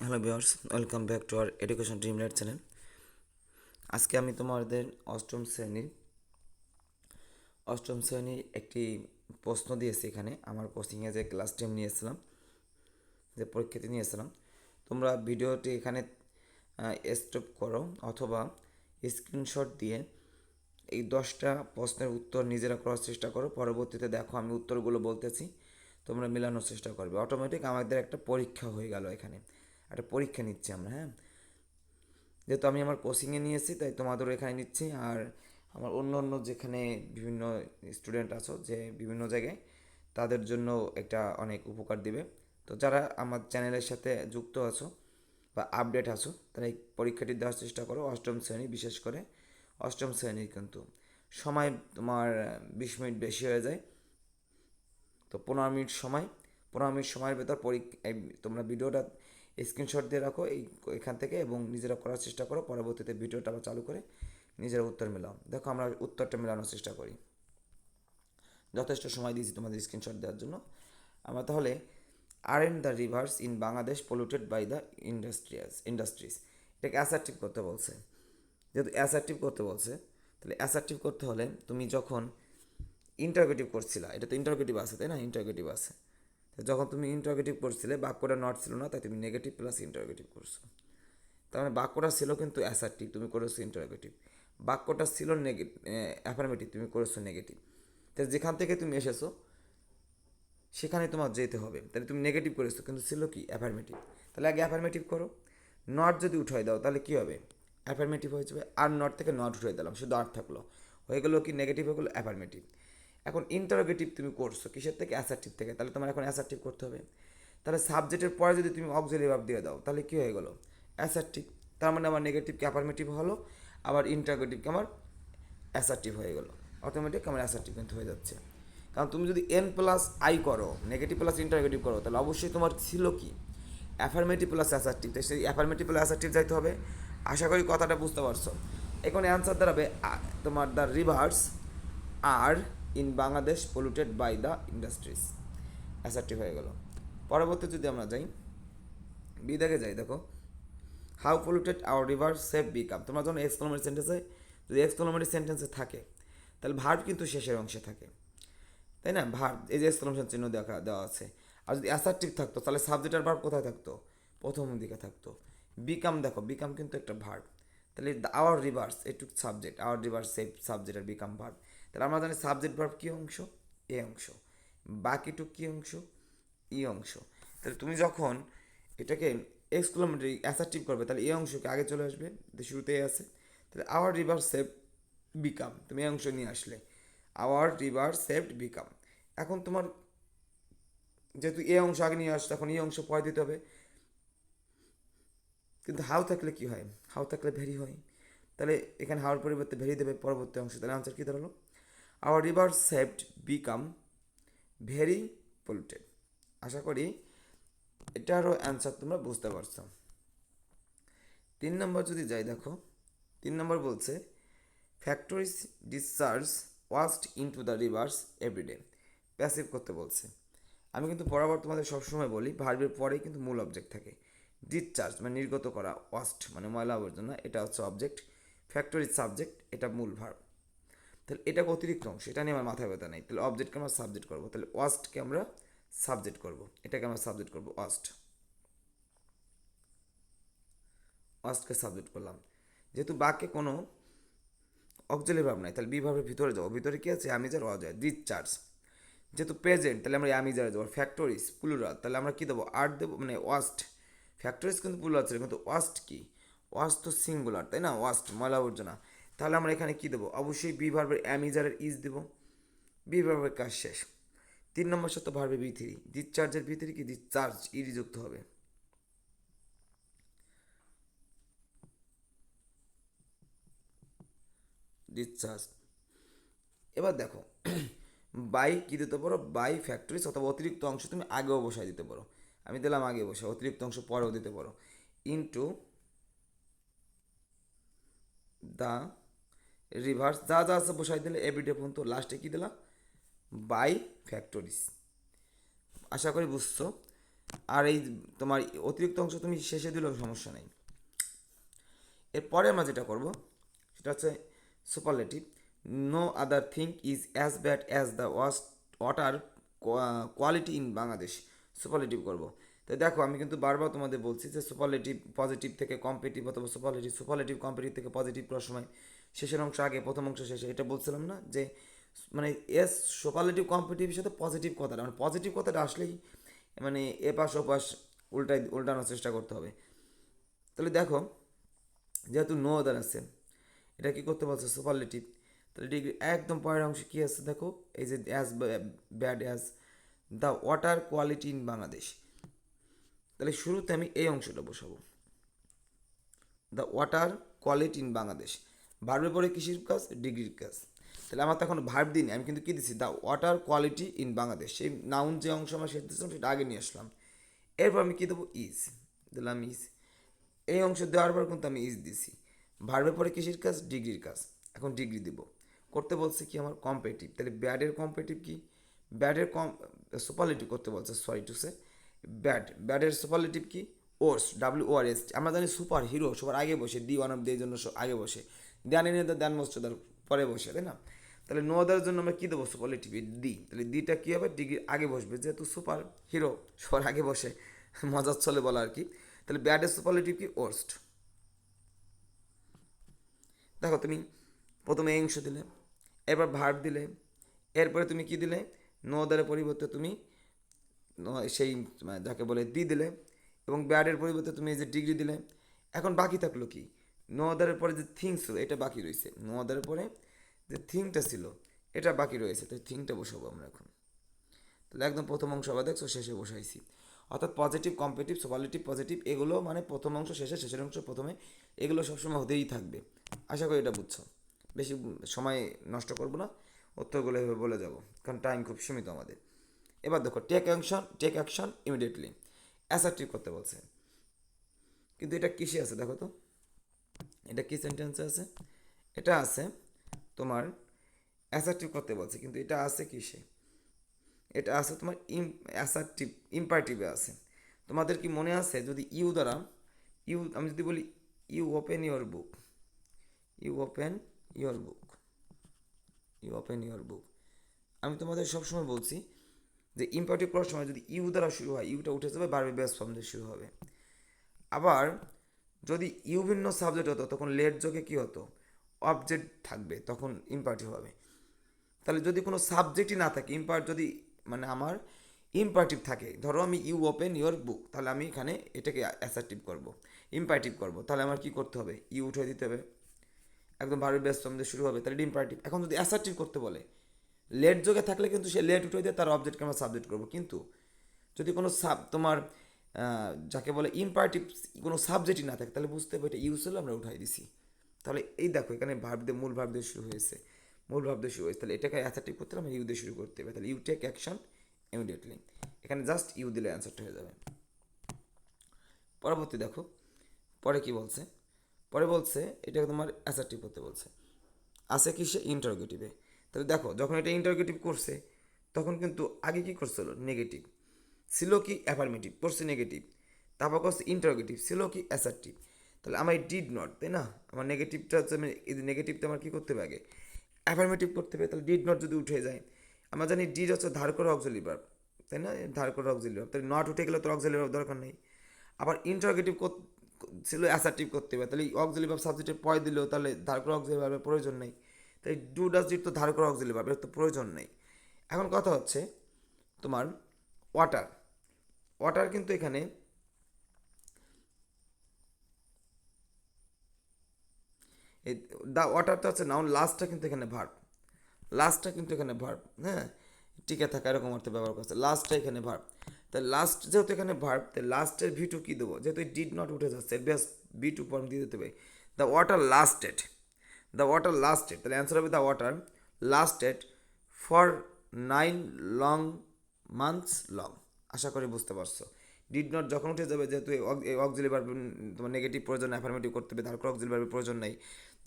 Hello viewers, welcome back to our education Dreamlight channel. আজকে আমি তোমাদের অষ্টম শ্রেণীর একটি প্রশ্ন দিয়েছি। এখানে আমার কোচিংয়ে যে ক্লাস টেম নিয়েছিলাম, যে পরীক্ষাটি নিয়েছিলাম, তোমরা ভিডিওটি এখানে স্টপ করো অথবা স্ক্রিনশট দিয়ে এই 10টা প্রশ্নের উত্তর নিজেরা করার চেষ্টা করো। পরবর্তীতে দেখো আমি উত্তরগুলো বলতেছি, তোমরা মেলানোর চেষ্টা করবে। অটোমেটিক আমাদের একটা পরীক্ষা হয়ে গেল। এখানে একটা পরীক্ষা নিচ্ছি আমরা, হ্যাঁ। যেহেতু আমি আমার কোচিংয়ে নিয়েছি তাই তোমাদেরও এখানে নিচ্ছি। আর আমার অন্য অন্য যেখানে বিভিন্ন স্টুডেন্ট আছো যে বিভিন্ন জায়গায়, তাদের জন্য এটা অনেক উপকার দিবে। তো যারা আমার চ্যানেলের সাথে যুক্ত আছো বা আপডেট আছো, তারা এই পরীক্ষাটি দেওয়ার চেষ্টা করো। অষ্টম শ্রেণী, বিশেষ করে অষ্টম শ্রেণীর কিন্তু সময় তোমার 20 মিনিট বেশি হয়ে যায়। তো 15 মিনিট সময়ের ভেতর তোমরা ভিডিওটা স্ক্রিনশট দিয়ে রাখো এখান থেকে এবং নিজেরা করার চেষ্টা করো। পরবর্তীতে ভিডিওটা আবার চালু করে নিজেরা উত্তর মেলাও। দেখো আমরা উত্তরটা মেলানোর চেষ্টা করি। যথেষ্ট সময় দিয়েছি তোমাদের স্ক্রিনশট দেওয়ার জন্য। আমরা তাহলে, aren't the rivers in Bangladesh polluted by the industries, এটাকে অ্যাসার্টিভ করতে বলছে। যেহেতু অ্যাসার্টিভ করতে বলছে, তাহলে অ্যাসার্টিভ করতে হলে তুমি যখন ইন্টারোগেটিভ করছিলা, এটা তো ইন্টারোগেটিভ আছে তাই না, ইন্টারোগেটিভ আছে। তো যখন তুমি ইন্টারোগেটিভ করছিলে, বাক্যটা নট ছিল না, তাই তুমি নেগেটিভ প্লাস ইন্টারোগেটিভ করছো। তার মানে বাক্যটা ছিল কিন্তু অ্যাসার্টিভ, তুমি করেছো ইন্টারোগেটিভ। বাক্যটা ছিল অ্যাফার্মেটিভ, তুমি করেছো নেগেটিভ। তাহলে যেখান থেকে তুমি এসেছো সেখানে তোমার যেতে হবে। তাহলে তুমি নেগেটিভ করেছো কিন্তু ছিল কি অ্যাফার্মেটিভ। তাহলে আগে অ্যাফার্মেটিভ করো। নট যদি উঠাই দাও তাহলে কী হবে, অ্যাফার্মেটিভ হয়ে যাবে। আর নট থেকে নট উঠাই দিলাম, শুধু আর থাকলো, হয়ে গেলো কি নেগেটিভ, হয়ে গেলো অ্যাফার্মেটিভ। এখন ইন্টারোগেটিভ তুমি করছো কিসের থেকে, অ্যাসার্টিভ থেকে, তাহলে তোমার এখন অ্যাসার্টিভ করতে হবে। তাহলে সাবজেক্টের পরে যদি তুমি অক্সিলারি ভার্ব দিয়ে দাও তাহলে কী হয়ে গেলো, অ্যাসার্টিভ। তার মানে আমার নেগেটিভকে অ্যাফার্মেটিভ হলো, আবার ইন্টারোগেটিভকে আমার অ্যাসার্টিভ হয়ে গেলো। অটোমেটিক আমার অ্যাসার্টিভ কিন্তু হয়ে যাচ্ছে। কারণ তুমি যদি এন প্লাস আই করো, নেগেটিভ প্লাস ইন্টারোগেটিভ করো, তাহলে অবশ্যই তোমার ছিল কি অ্যাফার্মেটিভ প্লাস অ্যাসার্টিভ। তাই সেই অ্যাফার্মেটিভ প্লাস অ্যাসার্টিভ যাইতে হবে। আশা করি কথাটা বুঝতে পারছো। এখানে অ্যান্সার দাঁড়াবে তোমার the rivers are in Bangladesh polluted by the industries, assertive হয়ে গেল। পরবর্তী যদি আমরা যাই, বিদাগে যাই, দেখো how polluted our river safe become. তোমরা যখন এক্সক্লামেটরি সেন্টেন্সে, যদি এক্সক্লামেটরি সেন্টেন্সে থাকে তাহলে ভার্ব কিন্তু শেষের অংশে থাকে, তাই না। ভার্ব, এই যে এক্সক্লামেশন চিহ্ন দেওয়া আছে। আর যদি অ্যাসার্টিভ থাকতো তাহলে সাবজেক্ট আর ভার্ব কোথায় থাকতো, প্রথম দিকে থাকতো। বিকাম, দেখো বিকাম কিন্তু একটা ভার্ব। তাহলে আওয়ার রিভার্স এটুক সাবজেক্ট, আওয়ার রিভার্স সেফ সাবজেক্ট, আর বিকাম ভার্ব। তাহলে আমরা জানি সাবজেক্ট ভার্ব কী অংশ, এ অংশ, বাকিটুক কী অংশ, ই অংশ। তাহলে তুমি যখন এটাকে এক্সক্লামেটরি অ্যাসার্টিভ করবে তাহলে এই অংশকে আগে চলে আসবে, শুরুতেই আছে। তাহলে আওয়ার রিভার সেফ বিকাম, তুমি এই অংশ নিয়ে আসলে আওয়ার রিভার সেফড বিকাম। এখন তোমার যেহেতু এই অংশ আগে নিয়ে আসছে, তখন এই অংশ পরে দিতে হবে। কিন্তু হাউ থাকলে কি হয়, হাউ থাকলে ভেরি হয়। তাহলে এখানে হাওয়ার পরিবর্তে ভেরি দেবে পরবর্তী অংশ। তাহলে আনসার কী দাঁড়ালো, আওয়ার রিভার সেফড বিকাম ভেরি পলিউটেড। আশা করি এটারও অ্যান্সার তোমরা বুঝতে পারছো। 3 নম্বর যদি যাই, দেখো 3 নম্বর বলছে factories discharge waste into the rivers everyday, passive করতে বলছে। আমি কিন্তু বরাবর তোমাদের সবসময় বলি ভার্বের পরেই কিন্তু মূল অবজেক্ট থাকে। ডিসচার্জ মানে নির্গত করা, ওয়াস্ট মানে ময়লা আবর্জনা, এটা হচ্ছে অবজেক্ট। ফ্যাক্টরিজ সাবজেক্ট, এটা মূল ভার্ব। তাহলে এটাকে অতিরিক্ত অংশ, এটা নিয়ে আমার মাথায় ব্যথা নেই। তাহলে অবজেক্টকে আমরা সাবজেক্ট করবো, তাহলে ওয়াস্টকে আমরা সাবজেক্ট করবো, এটাকে আমরা সাবজেক্ট করবো ওয়াস্ট। ওয়াস্টকে সাবজেক্ট করলাম। যেহেতু বাক্যে কোনো অক্সিলারি ভার্ব নাই, তাহলে বি ভার্বের ভিতরে যাবো। ভিতরে কি আছে, আমি যার অজয় ডিসচার্জ। যেহেতু প্রেজেন্ট তাহলে আমরা আমি যারা যাবো। ফ্যাক্টরিজ প্লুরাল, তাহলে আমরা কী দেবো, আর দেবো, মানে ওয়াস্ট। ফ্যাক্টরিজ কিন্তু প্লুরাল ছিল, কিন্তু ওয়াস্ট কি, ওয়াস্ট তো সিঙ্গুলার তাই না, ওয়াস্ট ময়লা আবর্জনা। তাহলে আমরা এখানে কী দেবো, অবশ্যই বি ভার্বের অ্যামিজারের ইজ দেবো। বি ভার্বের কাজ শেষ। 3 নম্বর সাথে ভার্বে বি3, ডিসচার্জের ভিতরে কি ডিসচার্জ ইডি যুক্ত হবে। ডিসচার্জ। এবার দেখো বাই কী দিতে পারো, বাই ফ্যাক্টরিজ, অথবা অতিরিক্ত অংশ তুমি আগেও বসায় দিতে পারো। আমি দিলাম আগে বসে, অতিরিক্ত অংশ পরেও দিতে পারো। ইনটু দ্য রিভার্স, যা যা আছে বসাই দিলে এভরিডে পর্যন্ত, লাস্টে কী দিলাম, বাই ফ্যাক্টরিজ। আশা করি বুঝছো। আর এই তোমার অতিরিক্ত অংশ তুমি শেষে দিলেও সমস্যা নেই। এরপরে আমরা যেটা করব সেটা হচ্ছে superlative. No other thing is as bad as the water quality in Bangladesh. Superlative করব। তো দেখো আমি কিন্তু বারবার তোমাদের বলছি যে সুপারলেটিভ পজিটিভ থেকে কম্পিটিভ অথবা সুপারলেটিভ সুপারলেটিভ কম্পিটিভ থেকে পজিটিভ করার সময় শেষের অংশ আগে প্রথম অংশ শেষে, এটা বলছিলাম না যে মানে এস সুপারলেটিভ কম্পিটিভের সাথে পজিটিভ কথাটা মানে পজিটিভ কথাটা আসলেই মানে এপাশ ওপাশ উল্টানোর চেষ্টা করতে হবে। তাহলে দেখো যেহেতু নো আদার আছে, এটা কি করতে বলছে সুপারলেটিভ, তাহলে ডিগ্রি একদম পরের অংশে কী আছে দেখো, এই যে as bad as the water quality in Bangladesh. তাহলে শুরুতে আমি এই অংশটা বসাবো, the water quality in Bangladesh. ভার্বের পরে কিসের কাজ? ডিগ্রির কাজ। তাহলে আমার তখন ভার্ব দিইনি, আমি কিন্তু কী দিচ্ছি? The water quality in Bangladesh. সেই নাউন যে অংশ আমরা শেষ দিচ্ছিলাম সেটা আগে নিয়ে আসলাম। এরপর আমি কী দেবো? ইজ দিলাম, ইজ। এই অংশ দেওয়ার পর কিন্তু আমি ইজ দিছি। ভার্বের পরে কিসের কাজ? ডিগ্রির কাজ। এখন ডিগ্রি দিব, করতে বলছে কি আমার? কম্পারেটিভ। তাহলে ব্যাডের কম্পারেটিভ কি? ব্যাডের সুপারলেটিভ করতে বলছে, সরি টু সে ব্যাডের সুপারলেটিভ কি? ওর্স, WORS। আমরা জানি সুপার হিরো সবার আগে বসে, দি ওয়ান অফ দিয়ে জন্য আগে বসে, দেন এনে দেন মোস্ট পরে বসে, তাই না? তাহলে নো আদার জন্য আমরা কী দেবো? সুপারলেটিভ দি। তাহলে দিটা কী হবে? ডিগ্রি আগে বসবে, যেহেতু সুপার হিরো সবার আগে বসে, মজার ছলে বলা আর কি। তাহলে ব্যাডের সুপারলেটিভ কি? ওর্স্ট। দেখো তুমি প্রথমে এই অংশ দিলে, এরপর ভার্ব দিলে, এরপরে তুমি কি দিলে? নো আদারের পরিবর্তে তুমি সেই যাকে বলে দি দিলে, এবং ব্যাডের পরিবর্তে তুমি এই যে ডিগ্রি দিলে। এখন বাকি থাকলো কি? নো আদারের পরে যে থিং ছিল এটা বাকি রয়েছে, নো আদারের পরে যে থিংটা ছিল এটা বাকি রয়েছে, তো থিংটা বসাবো আমরা এখন। তাহলে একদম প্রথম অংশ আবার দেখছো শেষে বসাইছি। অর্থাৎ পজিটিভ, কম্পিটিভ, সুপারলেটিভ, পজিটিভ এগুলো মানে প্রথম অংশ শেষে, শেষের অংশ প্রথমে, এগুলো সবসময় হতেই থাকবে। আশা করি এটা বুঝছো। বেশি সময় নষ্ট করবো না, উত্তরগুলো এভাবে বলে যাব কারণ টাইম খুব সীমিত আমাদের। এবার দেখো টেক অ্যাকশন ইমিডিয়েটলি। অ্যাসার্টিভ করতে বলছে, কিন্তু এটা কিসে আছে দেখো তো, এটা কি সেন্টেন্সে আছে? এটা আছে তোমার অ্যাসার্টিভ করতে বলছে, কিন্তু এটা আছে কিসে? এটা আছে তোমার অ্যাসার্টিভ ইম্পারেটিভে আছে। তোমাদের কি মনে আছে যদি ইউ দ্বারা আমি যদি বলি you open your book, you open your book, you open your book, আমি তোমাদের সবসময় বলছি যে ইম্পারেটিভ করার সময় যদি ইউ দ্বারা শুরু হয় ইউটা উঠে যাবে, ভার্বের বেস ফর্ম দিয়ে শুরু হবে। আবার যদি ইউ ভিন্ন সাবজেক্ট হতো তখন লেট যোগে কী হতো? অবজেক্ট থাকবে, তখন ইম্পারেটিভ হবে। তাহলে যদি কোনো সাবজেক্টই না থাকে, যদি মানে আমার ইম্পারেটিভ থাকে, ধরো আমি ইউ ওপেন ইউর বুক, তাহলে আমি এখানে এটাকে অ্যাসার্টিভ করব, ইম্পারেটিভ করব, তাহলে আমার কি করতে হবে? ইউ উঠে দিতে হবে, একদম ভার্বের বেস ফর্ম দিয়ে শুরু হবে, তাহলে ইম্পারেটিভ। এখন যদি অ্যাসার্টিভ করতে বলে লেট যোগে থাকলে কিন্তু সে লেট উঠে দিয়ে তার অবজেক্টকে আমরা সাবজেক্ট করবো। কিন্তু যদি কোনো তোমার যাকে বলে ইম্পারেটিভ কোনো সাবজেক্টই না থাকে, তাহলে বুঝতে হবে এটা ইউজ হলে আমরা উঠাই দিছি। তাহলে এই দেখো এখানে ভার্ব দিয়ে মূল ভার্ব দিয়ে শুরু হয়েছে, মূল ভার্ব দিয়ে শুরু হয়েছে, তাহলে এটাকে অ্যাসার্টিভ করতে আমরা ইউ দিয়ে শুরু করতে হবে। তাহলে ইউ টেক অ্যাকশন ইমিডিয়েটলি, এখানে জাস্ট ইউ দিলে অ্যান্সারটা হয়ে যাবে। পরবর্তী দেখো পরে কি বলছে, পরে বলছে এটা তোমার অ্যাসার্টিভ করতে বলছে, আছে কি? সে ইন্টারোগেটিভে। তাহলে দেখো যখন এটা ইন্টারোগেটিভ করছে তখন কিন্তু আগে কি করছিল? নেগেটিভ ছিল কি? অ্যাফার্মেটিভ করছে নেগেটিভ, তারপর করছে ইন্টারোগেটিভ ছিল কি? অ্যাসার্টিভ। তাহলে আমার ডিড নট, তাই না? আমার নেগেটিভটা হচ্ছে এই নেগেটিভটা আমার কী করতে হবে? আগে অ্যাফার্মেটিভ করতে হবে। তাহলে ডিড নট যদি উঠে যায়, আমরা জানি ডিড হচ্ছে ধার করা অক্সিলারি ভার্ব, তাই না? ধার করা অক্সিলারি ভার্ব, তাহলে নট উঠে গেলে তো অক্সিলারি ভার্ব দরকার নেই। আবার ইন্টারোগেটিভ ছিল অ্যাসার্টিভ করতে হবে, তাহলে অক্সিলারি ভার্ব সাবজেক্টের পয় দিলেও তাহলে ধার করা অক্সিলারি ভার্বের প্রয়োজন নেই। তাই ডু ডাজ ডিড তো ধার করা অক্সিলারি ভার্ব, এর তো প্রয়োজন নেই। এখন কথা হচ্ছে তোমার ওয়াটার, ওয়াটার কিন্তু এখানে এই দ্য ওয়াটারটা হচ্ছে নাউন, লাস্টটা কিন্তু এখানে ভার্ব, লাস্টটা কিন্তু এখানে ভার্ব, হ্যাঁ, টিকে থাকা এরকম অর্থে ব্যবহার করছে, লাস্টটা এখানে ভার্ব। তাই লাস্ট যেহেতু এখানে ভার্ব, তাই লাস্টের ভি2 কী দেবো? যেহেতু ডিড নট উঠে যাচ্ছে বেশ B2 ফর্ম দিয়ে দিতে হবে। The water lasted, the water lasted, তাহলে অ্যান্সার হবে the water lasted for 9 long months long. আশা করি বুঝতে পারছো। ডিড নট যখন উঠে যাবে, যেহেতু এই অক্সিলারি ভার্ব তোমার নেগেটিভ প্রয়োজন, অ্যাফার্মেটিভ করতে হবে, তারপর অক্সিলারি ভার্বের প্রয়োজন নেই,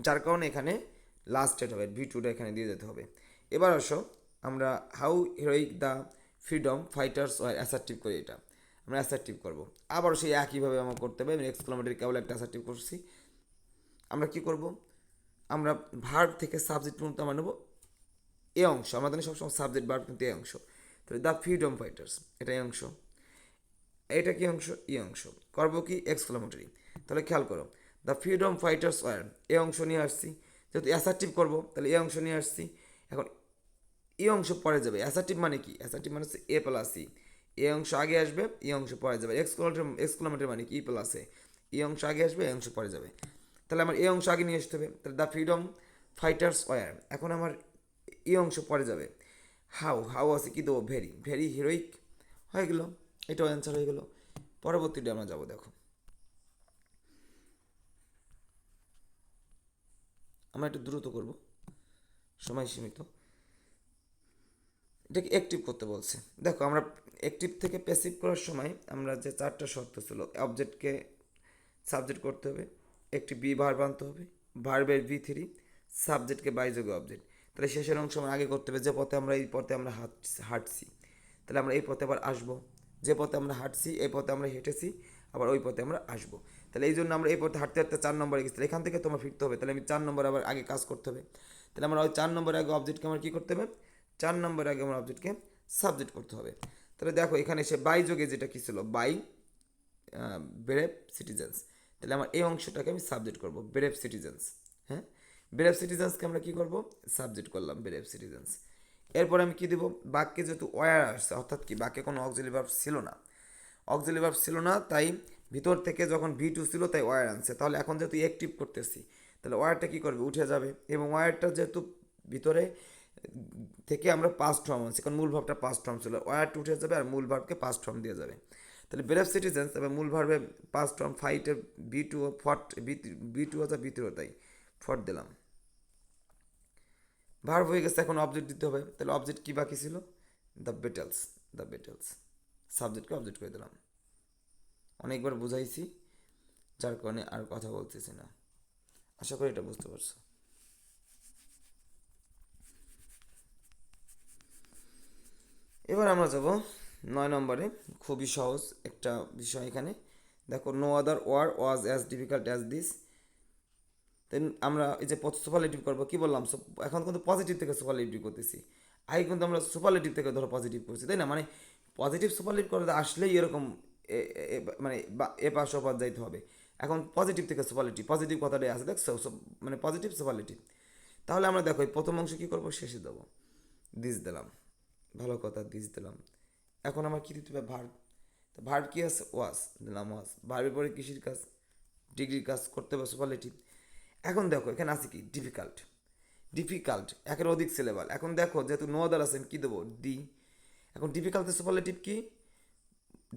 যার কারণে এখানে লাস্টেড হবে, V2টা এখানে দিয়ে যেতে হবে। এবার আসো আমরা how heroic the freedom fighters were assertive করি এটা। আমরা অ্যাসার্টিভ করবো। আবারও সেই একইভাবে আমার করতে হবে। আমি এক্সক্লামেটরি কেবল একটা অ্যাসার্টিভ করছি। আমরা কি করব, আমরা ভার্ব থেকে সাবজেক্ট পর্যন্ত আমরা নেবো এ অংশ। আমাদের সবসময় সাবজেক্ট ভার্ব কিন্তু এই অংশ। তাহলে দ্য ফ্রিডম ফাইটার্স, এটা এই অংশ। এটা কি অংশ? ই অংশ। করবো কি এক্সক্লামেটরি। তাহলে খেয়াল করো, দ্য ফ্রিডম ফাইটার্স ওয়ার, এ অংশ নিয়ে আসছি। যেহেতু অ্যাসার্টিভ করবো তাহলে এ অংশ নিয়ে আসছি। এখন এই অংশ পরে যাবে। অ্যাসার্টিভ মানে কি? অ্যাসার্টিভ মানে হচ্ছে এ প্লাস ই। এ অংশ আগে আসবে, ই অংশ পরে যাবে। এক্সক্লামেটর মানে কি? ই প্লাস এ। ই অংশ আগে আসবে, এ অংশ পরে যাবে। তাহলে আমার এ অংশ আগে নিয়ে আসতে হবে। তাহলে দ্য ফ্রিডম ফাইটার্স ওয়ার, এখন আমার ই অংশ পরে যাবে। হাউ, হাউ আছে কি দেবো? Very, very heroic. হয়ে গেল, এটাও অ্যান্সার হয়ে গেল। পরবর্তীটা আমরা যাবো, দেখো আমরা একটু দ্রুত করব, সময় সীমিত। এটাকে অ্যাক্টিভ করতে বলছে। দেখো আমরা অ্যাক্টিভ থেকে প্যাসিভ করার সময় আমরা যে চারটা শর্ত ছিল, অবজেক্টকে সাবজেক্ট করতে হবে, একটি বি ভার্ব আনতে হবে, ভার্বের V3, সাবজেক্টকে বাইযোগে অবজেক্ট। তাহলে শেষের অংশ আমরা আগে করতে হবে। যে পথে আমরা এই পথে আমরা হাঁটছি, তাহলে আমরা এই পথে আবার আসবো। যে পথে আমরা হাঁটছি এই পথে আমরা হেঁটেছি, আবার ওই পথে আমরা আসবো। তাহলে এই জন্য আমরা এই পথে হাঁটতে হাঁটতে 4 নম্বরে গেছি। তাহলে এখান থেকে তোমার ফিরতে হবে। তাহলে আমি 4 নম্বর আবার আগে কাজ করতে হবে। তাহলে আমরা ওই 4 নম্বর আগে অবজেক্টকে আমার কী করতে হবে? 4 নম্বর আগে আমার অবজেক্টকে সাবজেক্ট করতে হবে। তাহলে দেখো এখানে এসে বাই যোগে যেটা কী ছিল, বাই ব্রেভ সিটিজেন্স। তাহলে আমার এই অংশটাকে আমি সাবজেক্ট করব, ব্রেভ সিটিজেন্স। হ্যাঁ, ব্রেভ সিটিজেন্সকে আমরা কী করব? সাবজেক্ট করলাম, ব্রেভ সিটিজেন্স। এরপর আমি কী দেবো? বাক্যে যেহেতু ওয়ার আসছে, অর্থাৎ কি বাক্যে কোনো অক্সিলারি ভার্ব ছিল না, অক্সিলারি ভার্ব ছিল না, তাই ভিতর থেকে যখন V2 ছিল তাই ওয়ার আনছে। তাহলে এখন যেহেতু অ্যাক্টিভ করতেছি, তাহলে ওয়ারটা কী করবে? উঠে যাবে। এবং ওয়ারটা যেহেতু ভিতরে থেকে আমরা পাস্ট ফর্ম আনছি, কারণ মূল ভাবটা পাস্ট ফর্ম ছিল, ওয়ারটা উঠে যাবে আর মূল ভার্বকে পাস্ট ফর্ম দিয়ে যাবে। তাহলে ব্রেভ সিটিজেন্স এবং মূল ভার্বে পাস্ট ফর্ম ফাইটের B2 ফট, B2 আছে B3 তাই ফট দিলাম। ভার্ব হয়ে গেছে, এখন অবজেক্ট দিতে হবে। তাহলে অবজেক্ট কী বাকি ছিল? The battles, the battles. সাবজেক্টকে অবজেক্ট করে দিলাম। অনেকবার বুঝাইছি, যার কারণে আর কথা বলতেছি না। আশা করি এটা বুঝতে পারছো। এবার আমরা যাব 9 নম্বরে। খুবই সহজ একটা বিষয় এখানে। দেখো, no other war was as difficult as this. Then আমরা এই যে সুপারলেটিভ করবো, কি বললাম? এখন কিন্তু পজিটিভ থেকে সুপারলেটিভ করতেছি। আগে কিন্তু আমরা সুপারলেটিভ থেকে ধরো পজিটিভ করছি, তাই না? মানে পজিটিভ সুপারলেটিভ করতে আসলেই এরকম মানে এ পাশ ওপাশ যাইতে হবে। এখন পজিটিভ থেকে সুপারলেটিভ, পজিটিভ কথাটাই আছে, দেখছো? মানে পজিটিভ সুপারলেটিভ। তাহলে আমরা দেখো এই প্রথম অংশ কী করবো? শেষে দেবো, দিস দিলাম। ভালো কথা, দিস দিলাম। এখন আমার কী দিতে হবে? ভার্ব। তো ভার্ব কী আছে? ওয়াজ দিলাম, ওয়াজ। ভার্বের পরে কৃষির কাজ, ডিগ্রির কাজ করতে হবে, সুপারলেটিভ। এখন দেখো এখানে আছে কি? ডিফিকাল্ট, ডিফিকাল্ট একের অধিক সিলেবাল। এখন দেখো যেহেতু নো আদার আছে, কি দেবো? ডি। এখন ডিফিকাল্টের সুপারলেটিভ কি?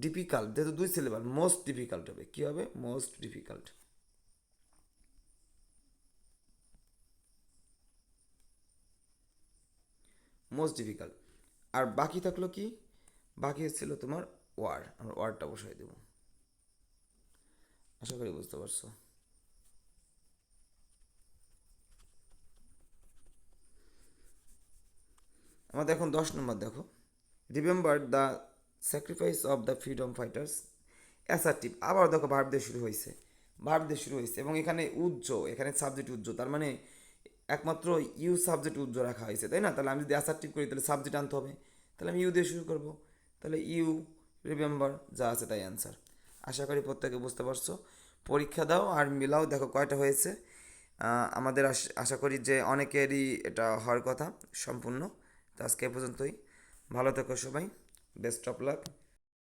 ডিফিকাল্ট, যেহেতু 2 সিলেবাল, মোস্ট ডিফিকাল্ট হবে। কি হবে? Most difficult. Most difficult. আর বাকি থাকলো কি? বাকি ছিল তোমার ওয়ার। আমরা ওয়ারটা বসাই দেবো। আশা করি বুঝতে পারছো। আমাদের এখন 10 নম্বর দেখো, remember the sacrifice of the freedom fighters. Assertive, আবার দেখো ভার্ব দিয়ে শুরু হয়েছে, ভার্ব দিয়ে শুরু হয়েছে এবং এখানে উজ্জ, এখানে সাবজেক্ট উজ্জ, তার মানে একমাত্র ইউ সাবজেক্ট উজ্জ রাখা হয়েছে, তাই না? তাহলে আমি যদি অ্যাসার্টিভ করি তাহলে সাবজেক্ট আনতে হবে। তাহলে আমি ইউ দিয়ে শুরু করব। তাহলে ইউ রিমেম্বার, যা আছে তাই অ্যান্সার। আশা করি প্রত্যেকে বুঝতে পারছো। পরীক্ষা দাও আর মিলাও, দেখো কয়টা হয়েছে। আমাদের আশা করি যে অনেকেরই এটা হওয়ার কথা সম্পূর্ণ। তো আজকে এ পর্যন্তই। ভালো থেকো সবাই, বেস্ট অফ লাক।